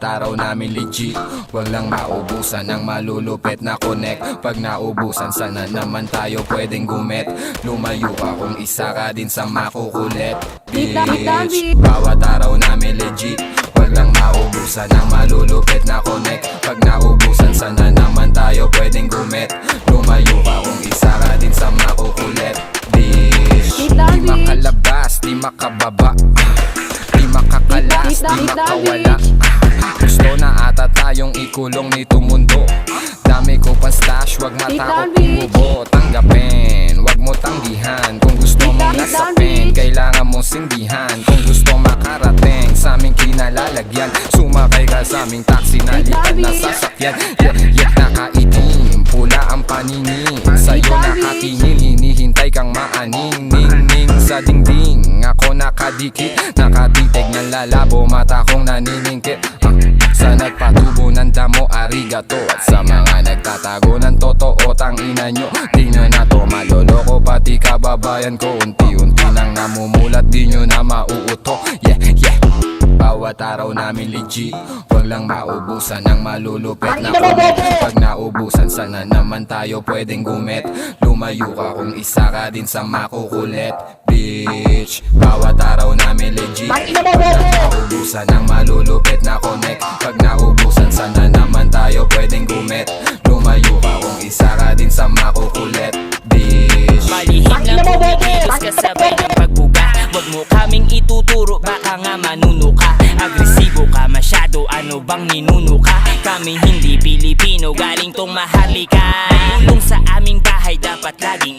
Bawat araw namin legit, wag lang maubusan ng malulupit na connect. Pag naubusan, sana naman tayo pwedeng gumet. Lumayo ka kung isa ka din sa makukulit, bitch. Bawat araw namin legit, wag lang maubusan ng malulupit na connect. Pag naubusan, sana naman tayo pwedeng gumet. Lumayo ka kung isa ka din sa makukulit, bitch. Di makalabas, di makababa, di makakalas, di makawala. Gusto na ata tayong ikulong nito mundo. Dami ko pang stash, wag matakot umubo. Tanggapin, wag mo tanggihan. Kung gusto mong lasapin, kailangan mong sindihan. Kung gusto makarating sa aming kinalalagyan, sumakay ka sa aming taxi na lipat na sasakyan. Yak nakaitim, pula ang paningin. Sa'yo nakatingin, hinihintay kang maaning. Ning-ning sa dingding, ako nakadikit, nakatitig ng lalabo, mata kong naniningkit. Sa nagpatubo ng damo, arigato. At sa mga nagtatago ng totoo, tangina nyo, di nyo na to maloloko. Pati kababayan ko, unti-unti nang namumulat, di nyo na mauuto. Yeah, yeah. Bawat araw namin legit, wag lang maubusan ng malulupit na connect. Pag naubusan, sana naman tayo pwedeng gumet. Lumayo ka kung isa ka din sa makukulit, bitch. Bawat araw namin legit, wag lang maubusan ng malulupit na connect. Pag naubusan, sana naman tayo pwedeng gumet. Lumayo ka kung isa ka din sa makukulit, bitch. Malihim lang kumikilos kasabay ng pagbuga. Wag mo kaming ituturo, baka nga manuno ka. Agresibo ka masyado, ano bang ninuno ka? Kami hindi Pilipino, galing tong maharlika. Tulong sa aming bahay, dapat laging